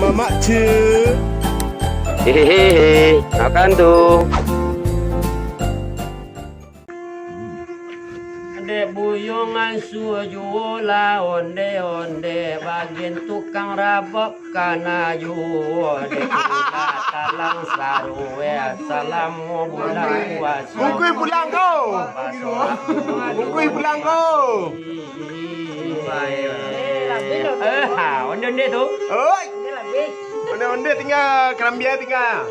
Mak Ce. Hehehe, makan tuh. Dek buyungan sujula onde bagian tukang rabok kanayu dek kula talang sarue salamu bulan puasa. Bungkui pulang kau. Bungkui pulang kau. Onde tuh. Oi. Onde tinggal kerambia tinggal.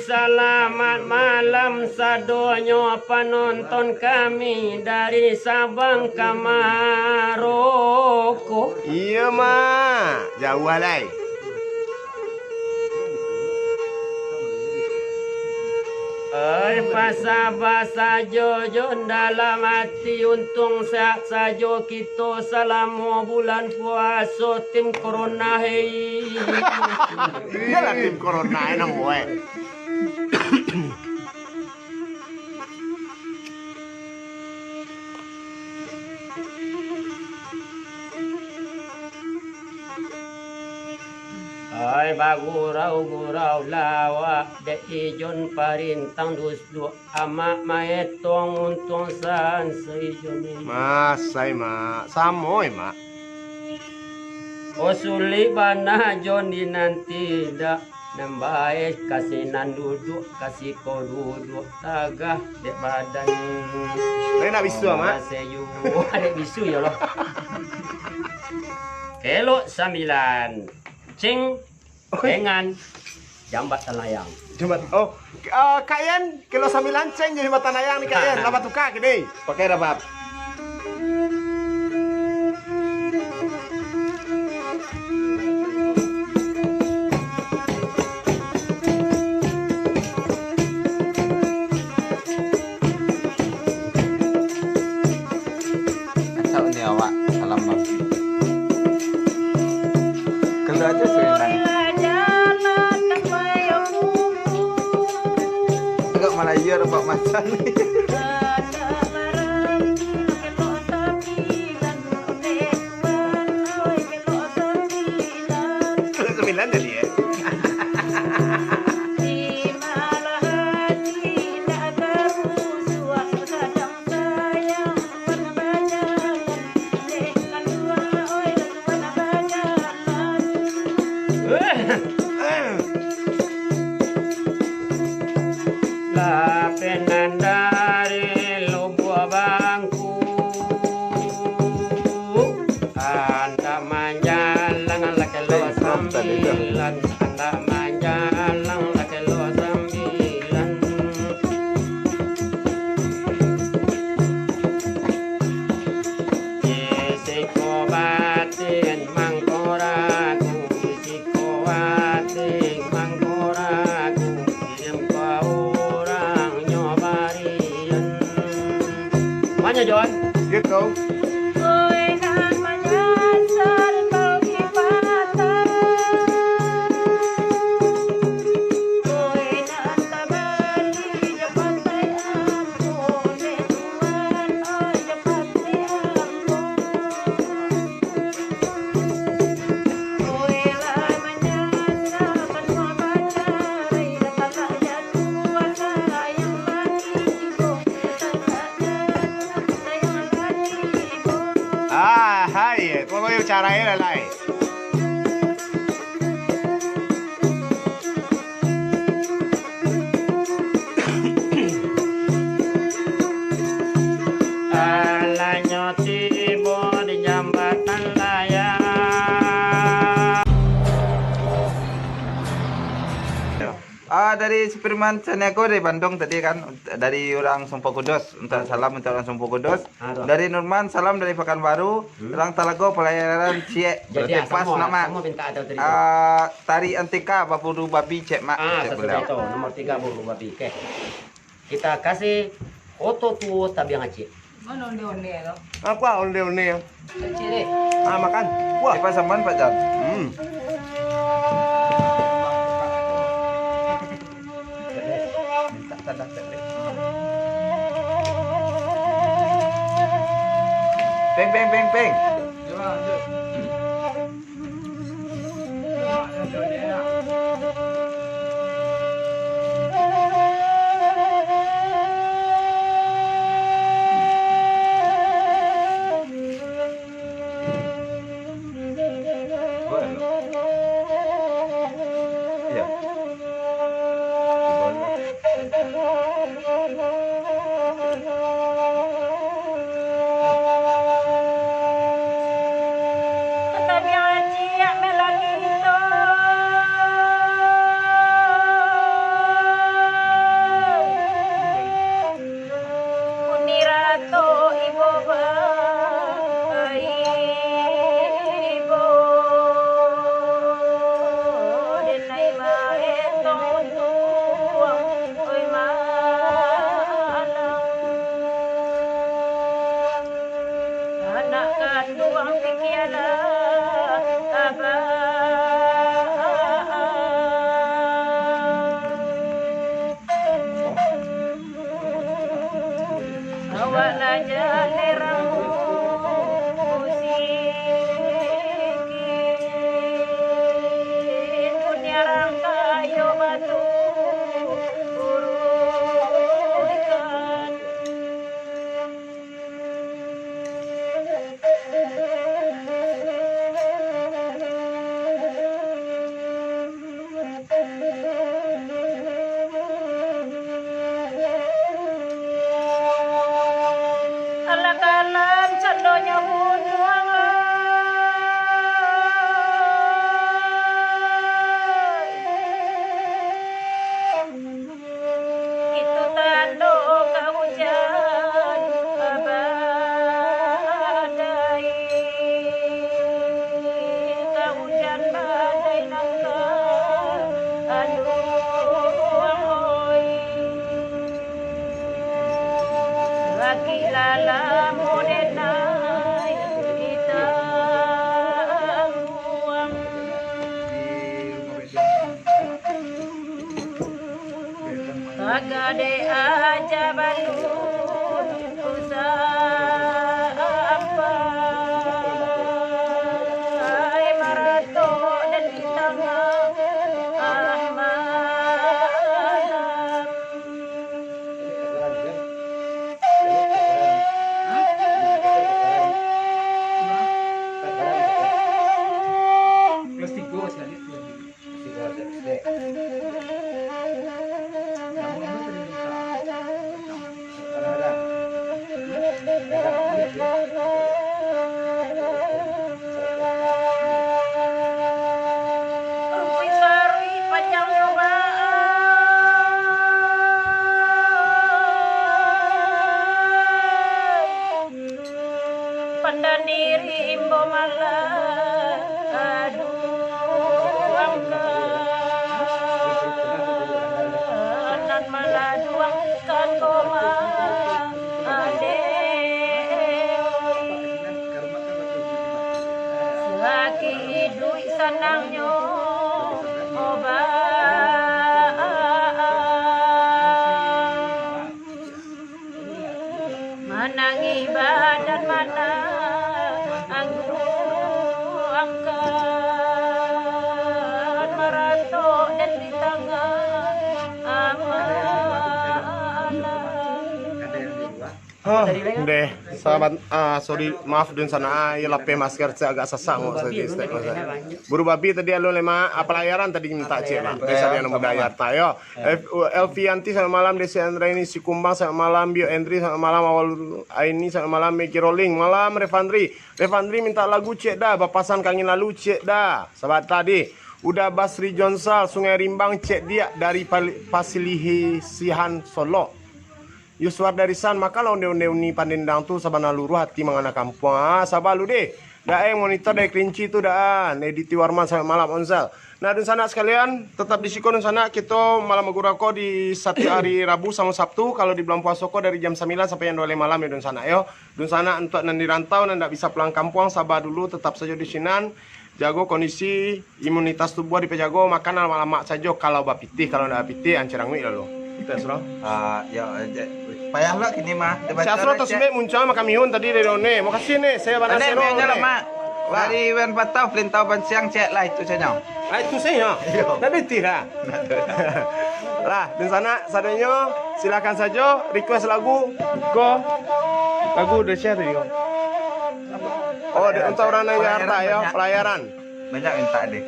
Selamat malam sadonyo penonton kami dari Sabang ke Maroko. Iya mak, jauh alai. Basa-basa jojo dalam hati untung sehat saja kita selama bulan puasa tim corona hei. Iyalah tim corona enak gue. Ay bagurau-gurau lawa dek ijon parintang dus dua ama maetong untung san seijoni. Masai mak, samoy mak. Osuli bana joni nanti dak nambae kasih nan duduk kasih ko duduk tagah dek badan. Lain nak bisu mak. Seyu ada bisu ya loh. Kelo 9 cing dengan jambatan layang. Jambat. Oh, kayan kilo 9 ceng jadi jambatan layang nih kayan. Lama tukar gede. Pakai rabab. Asal ini awak salam bang. Kalau aja sebenarnya. Agak Melayu ada Pak Macan nih. Sembilan tadi ya. Lapenan dari lubuk bangku anda manjalang laki lo 9 anda manjalang laki lo 9 Isiko batin mangkoraku Isiko batin mangkoraku kirim kau Mana John? Gitu. Hai, kau mau caranya lalai. Alanya tiba di jambatan layang. Dari Superman Chaniago dari Bandung tadi kan, dari orang Sumpo Kudus, untuk salam untuk orang Sumpo Kudus. Dari Nurman salam dari Pekanbaru, orang Talago pelayaran Cie. Jadi pas nama Tari Antika Baburu Babi Cek Mak. Seperti itu, nomor 3 Baburu Babi. Oke. Kita kasih foto tuh tabi ngaci. Mana onde-onde lo? Apa onde-onde ya? Kecil deh. Makan. Wah, Di Pasaman Pak Jan. tanda cek. Peng. Iya. Tetapi aji yang melaki itu Punirato ibu ibu denai maetong tuang oi malang anak kandung pikiala awak lajar lerang musikin punya rangkayo batu uruikan alakalan candonya bunuang itu tando kehujan badai kehujan badai nangka aduh oi lagi lala modenai kita buang kagade aja balun usah apa marato dan bintang malam Rupin sarui panjang nyobaan pandan diri imbo malah aduh angkanan malah duang kan koma ade lagi duit sanangnya obat manangi badan mana anggu angkat marato dan di tangan amalan Oh, deh, sahabat, sorry, maaf dun sana, ya lape masker saya agak sesak mau saya step saya. Buru babi tadi alo lema pelayaran tadi minta cek lah, bisa dia nemu dayar tayo. Elvianti selamat malam, Desi Andraini Sikumbang selamat malam, Bio Endri selamat malam, awal Aini selamat malam, Meki Rolling malam, Revandri minta lagu cek dah, bapasan kangin lalu cek dah, sahabat tadi. Udah Basri Jonsal, Sungai Rimbang cek dia dari Pasilihi Sihan Solo. Yuswar dari San maka lo onde-onde pandendang tu sabana luruh hati mangana kampung sabalu deh daeng monitor dari kelinci tu daan editi warman sampai malam onsel. Nah dan sana sekalian tetap di siko dan sana kita malam magurako di setiap hari Rabu sama Sabtu kalau di bulan puasa ko dari jam 9 sampai jam 2 malam ya dan sana yo. Dan sana untuk nanti rantau dan tidak bisa pulang kampung sabar dulu tetap saja di sinan jago kondisi imunitas tubuh di pejago makan lama-lama saja kalau bapitih kalau tidak bapitih ancerang wi lalu. tes bro. Ya, payahlah kini mah. Si Asro terus mek muncul sama kami hun tadi dari Rone. Makasih nih, saya banas Ane, Sero. biarnya lah mak. Dari Wan Patau, Flintau Ban Siang cek lah itu saya. Ah itu saya. Tapi tidak. Lah, di sana sadanya silakan saja request lagu udah share tadi kok. Oh, untuk orang yang Jakarta ya, pelayaran. Banyak minta deh.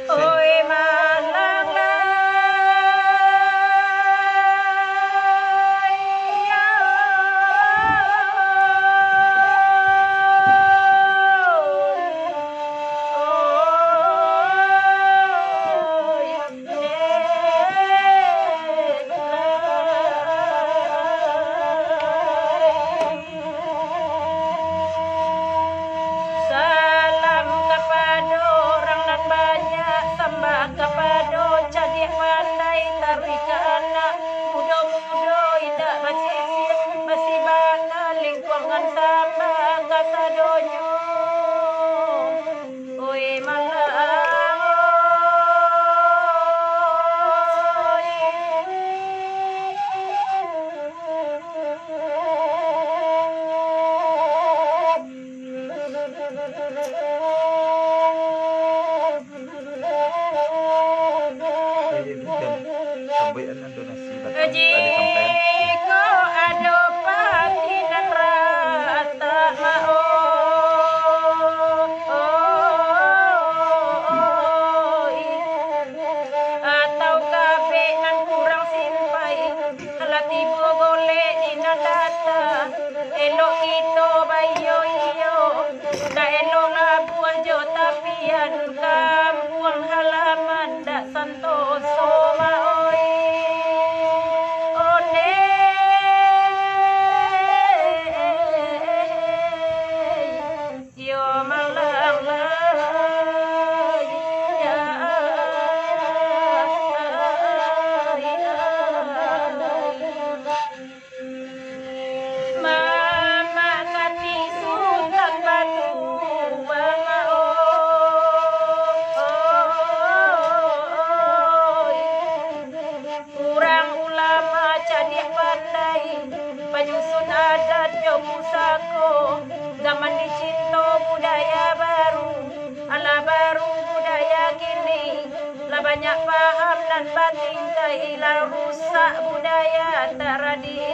Oi malang salam kepada orang nan banyak, sembah kepada cadik pandai, tarik ke anak muda-muda, indah masih bakal lingkungan sama kasadonyo. Oi malang Jika ada pati dan rata atau kabe nan kurang simpai, kalau tiba golek di data, elok kita bayo iyo, dah elok labu aja tapi anu kampung halaman dak santoso maoi. Yo malang lai ya mama kati sultan batu bama kurang ulama cadik pandai penyusun adat jo pusako zaman dicinta budaya baru ala baru budaya kini lah banyak paham dan batin kehilang rusak budaya tak radi